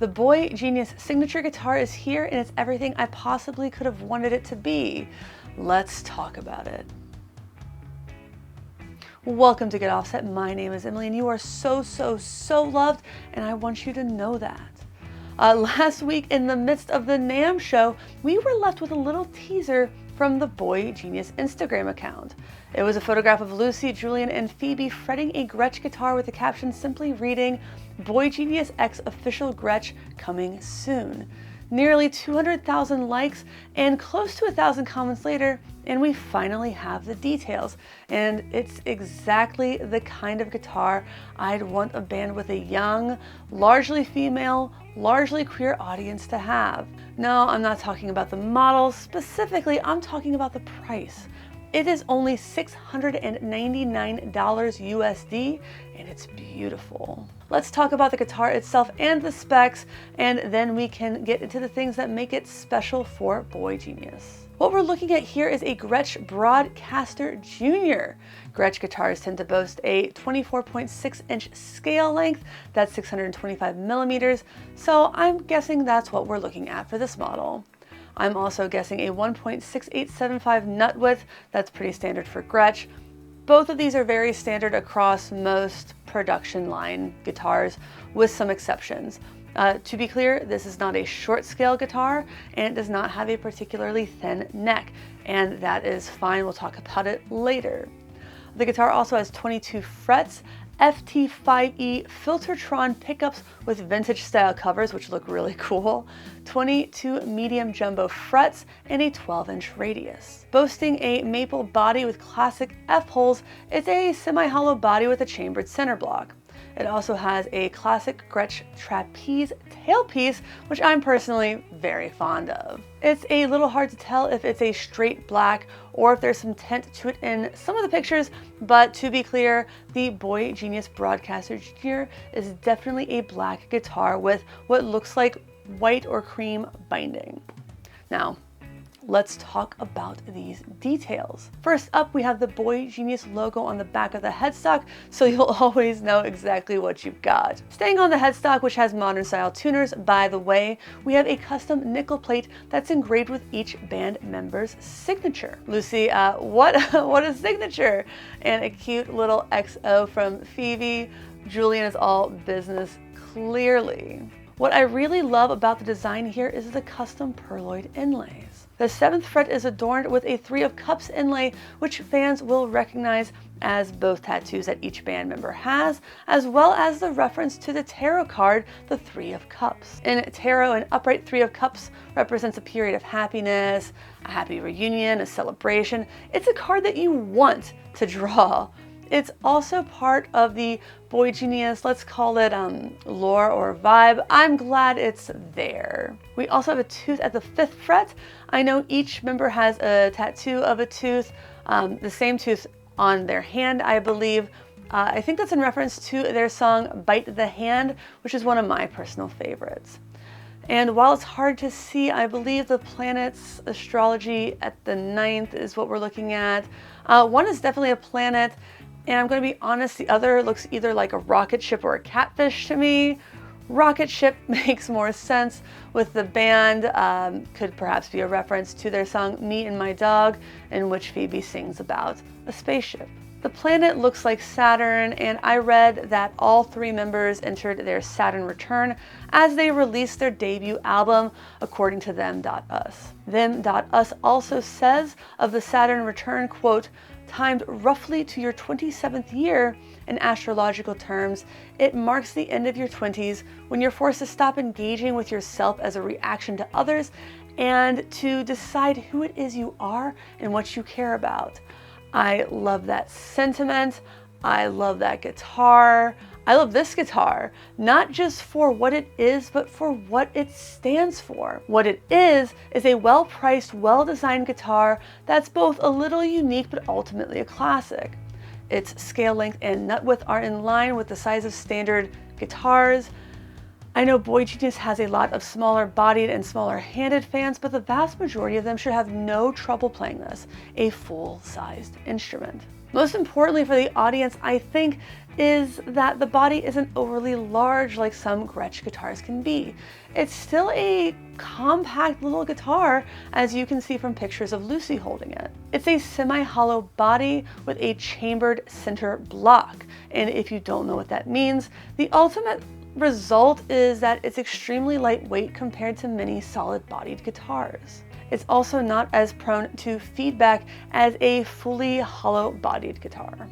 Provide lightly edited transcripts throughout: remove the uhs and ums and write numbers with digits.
The boygenius signature guitar is here and it's everything I possibly could have wanted it to be. Let's talk about it. Welcome to Get Offset. My name is Emily and you are so loved, and I want you to know that. Last week, in the midst of the NAMM show, we were left with a little teaser from the boygenius Instagram account. It was a photograph of Lucy, Julian, and Phoebe fretting a Gretsch guitar with the caption simply reading, "boygenius x official Gretsch coming soon." Nearly 200,000 likes and close to 1,000 comments later, and we finally have the details. And it's exactly the kind of guitar I'd want a band with a young, largely female, largely queer audience to have. No, I'm not talking about the model specifically, I'm talking about the price. It is only $699 USD, and it's beautiful. Let's talk about the guitar itself and the specs, and then we can get into the things that make it special for boygenius. What we're looking at here is a Gretsch Broadkaster Jr. Gretsch guitars tend to boast a 24.6-inch scale length, that's 625 millimeters, so I'm guessing that's what we're looking at for this model. I'm also guessing a 1.6875 nut width, that's pretty standard for Gretsch. Both of these are very standard across most production line guitars, with some exceptions. To be clear, this is not a short scale guitar, and it does not have a particularly thin neck, and that is fine, we'll talk about it later. The guitar also has 22 frets, FT5E Filtertron pickups with vintage style covers, which look really cool, 22 medium jumbo frets, and a 12-inch radius. Boasting a maple body with classic F-holes, it's a semi-hollow body with a chambered center block. It also has a classic Gretsch trapeze tailpiece, which I'm personally very fond of. It's a little hard to tell if it's a straight black or if there's some tint to it in some of the pictures, but to be clear, the boygenius Broadkaster Jr. is definitely a black guitar with what looks like white or cream binding. Now, let's talk about these details. First up, we have the boygenius logo on the back of the headstock, so you'll always know exactly what you've got. Staying on the headstock, which has modern style tuners, by the way, we have a custom nickel plate that's engraved with each band member's signature. Lucy, what a signature! And a cute little XO from Phoebe. Julian is all business, clearly. What I really love about the design here is the custom pearloid inlays. The 7th fret is adorned with a 3 of Cups inlay, which fans will recognize as both tattoos that each band member has, as well as the reference to the tarot card, the 3 of Cups. In tarot, an upright 3 of Cups represents a period of happiness, a happy reunion, a celebration. It's a card that you want to draw. It's also part of the boygenius, let's call it lore or vibe. I'm glad it's there. We also have a tooth at the 5th fret. I know each member has a tattoo of a tooth, the same tooth on their hand, I believe. I think that's in reference to their song Bite the Hand, which is one of my personal favorites. And while it's hard to see, I believe the planet's astrology at the 9th is what we're looking at. One is definitely a planet, and I'm going to be honest, the other looks either like a rocket ship or a catfish to me. Rocket ship makes more sense with the band, could perhaps be a reference to their song Me and My Dog, in which Phoebe sings about a spaceship. The planet looks like Saturn, and I read that all 3 members entered their Saturn return as they released their debut album, according to them.us. Them.us also says of the Saturn return, quote, timed roughly to your 27th year in astrological terms, it marks the end of your 20s when you're forced to stop engaging with yourself as a reaction to others and to decide who it is you are and what you care about. I love that sentiment. I love that guitar. I love this guitar, not just for what it is, but for what it stands for. What it is a well-priced, well-designed guitar that's both a little unique, but ultimately a classic. Its scale length and nut width are in line with the size of standard guitars. I know boygenius has a lot of smaller bodied and smaller handed fans, but the vast majority of them should have no trouble playing this, a full-sized instrument. Most importantly for the audience, I think, is that the body isn't overly large like some Gretsch guitars can be. It's still a compact little guitar, as you can see from pictures of Lucy holding it. It's a semi-hollow body with a chambered center block. And if you don't know what that means, the ultimate result is that it's extremely lightweight compared to many solid-bodied guitars. It's also not as prone to feedback as a fully hollow-bodied guitar.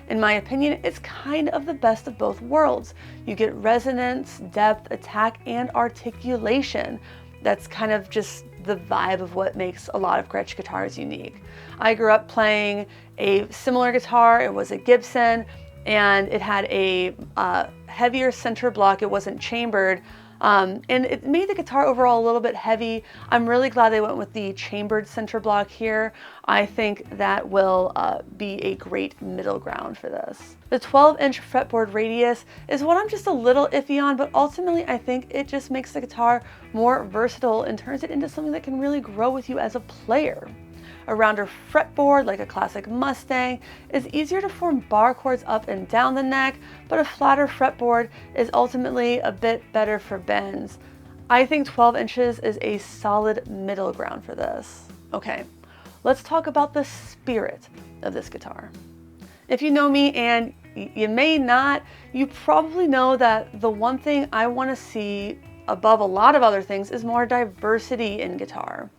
In my opinion, it's kind of the best of both worlds. You get resonance, depth, attack, and articulation. That's kind of just the vibe of what makes a lot of Gretsch guitars unique. I grew up playing a similar guitar. It was a Gibson, and it had a heavier center block. It wasn't chambered. And it made the guitar overall a little bit heavy. I'm really glad they went with the chambered center block here. I think that will be a great middle ground for this. The 12-inch fretboard radius is what I'm just a little iffy on, but ultimately I think it just makes the guitar more versatile and turns it into something that can really grow with you as a player. A rounder fretboard, like a classic Mustang, is easier to form bar chords up and down the neck, but a flatter fretboard is ultimately a bit better for bends. I think 12 inches is a solid middle ground for this. Okay, let's talk about the spirit of this guitar. If you know me, and you may not, you probably know that the one thing I want to see above a lot of other things is more diversity in guitar.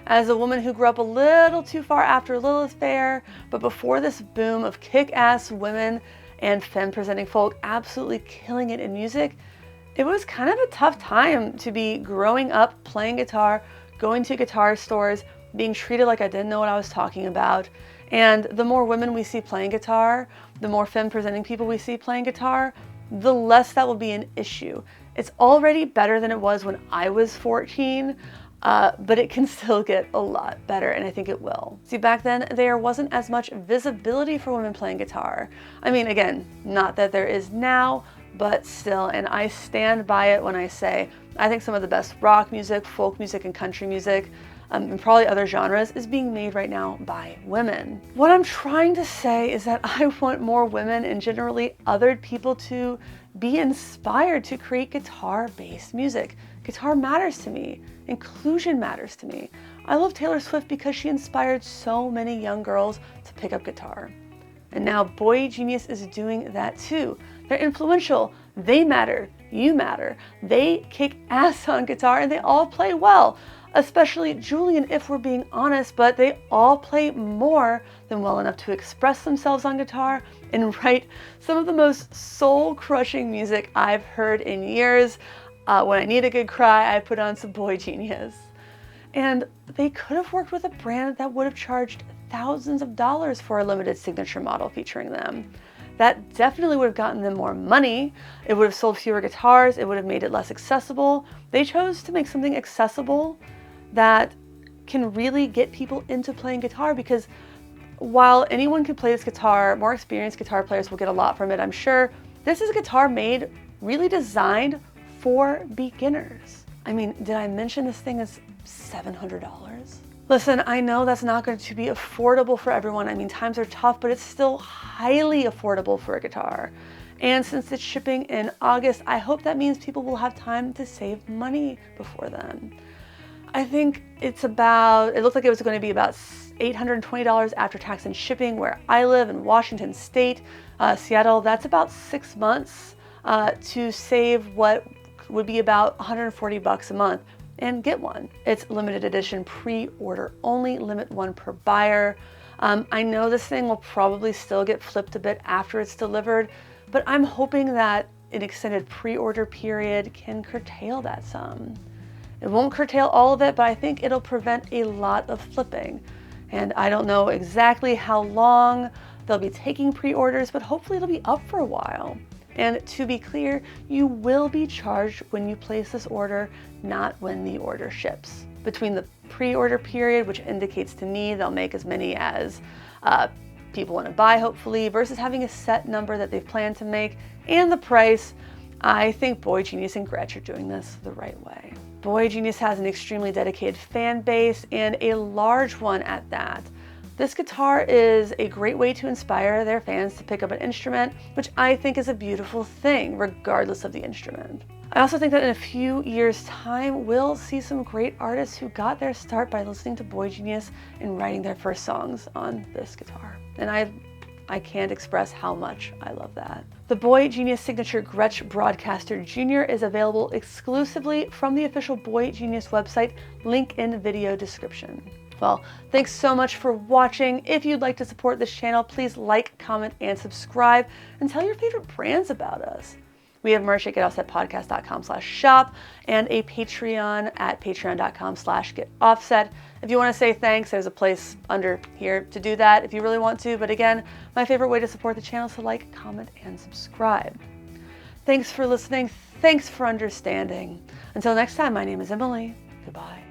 As a woman who grew up a little too far after Lilith Fair, but before this boom of kick-ass women and femme-presenting folk absolutely killing it in music, it was kind of a tough time to be growing up playing guitar, going to guitar stores, being treated like I didn't know what I was talking about. And the more women we see playing guitar, the more femme-presenting people we see playing guitar, the less that will be an issue. It's already better than it was when I was 14. But it can still get a lot better, and I think it will. See, back then, there wasn't as much visibility for women playing guitar. I mean, again, not that there is now, but still, and I stand by it when I say, I think some of the best rock music, folk music, and country music, and probably other genres, is being made right now by women. What I'm trying to say is that I want more women and generally othered people to be inspired to create guitar-based music. Guitar matters to me. Inclusion matters to me. I love Taylor Swift because she inspired so many young girls to pick up guitar. And now boygenius is doing that too. They're influential. They matter. You matter. They kick ass on guitar and they all play well. Especially Julian, if we're being honest, but they all play more than well enough to express themselves on guitar and write some of the most soul-crushing music I've heard in years. When I need a good cry, I put on some boygenius. And they could have worked with a brand that would have charged thousands of dollars for a limited signature model featuring them. That definitely would have gotten them more money. It would have sold fewer guitars. It would have made it less accessible. They chose to make something accessible that can really get people into playing guitar, because while anyone could play this guitar, more experienced guitar players will get a lot from it, I'm sure. This is a guitar made, really designed for beginners. I mean, did I mention this thing is $700? Listen, I know that's not going to be affordable for everyone. I mean, times are tough, but it's still highly affordable for a guitar. And since it's shipping in August, I hope that means people will have time to save money before then. I think it looked like it was going to be about $820 after tax and shipping where I live in Washington State, Seattle. That's about 6 months to save what would be about $140 a month and get one. It's limited edition, pre-order only, limit one per buyer. I know this thing will probably still get flipped a bit after it's delivered, but I'm hoping that an extended pre-order period can curtail that some. It won't curtail all of it, but I think it'll prevent a lot of flipping. And I don't know exactly how long they'll be taking pre-orders, but hopefully it'll be up for a while. And to be clear, you will be charged when you place this order, not when the order ships. Between the pre-order period, which indicates to me they'll make as many as people want to buy, hopefully, versus having a set number that they've planned to make, and the price, I think boygenius and Gretsch are doing this the right way. boygenius has an extremely dedicated fan base, and a large one at that. This guitar is a great way to inspire their fans to pick up an instrument, which I think is a beautiful thing, regardless of the instrument. I also think that in a few years' time, we'll see some great artists who got their start by listening to boygenius and writing their first songs on this guitar. And I can't express how much I love that. The boygenius signature Gretsch Broadkaster Jr is available exclusively from the official boygenius website, link in video description. Well, thanks so much for watching. If you'd like to support this channel, please like, comment, and subscribe, and tell your favorite brands about us. We have merch at getoffsetpodcast.com/shop and a Patreon at patreon.com/getoffset. If you want to say thanks, there's a place under here to do that if you really want to. But again, my favorite way to support the channel is to like, comment, and subscribe. Thanks for listening. Thanks for understanding. Until next time, my name is Emily. Goodbye.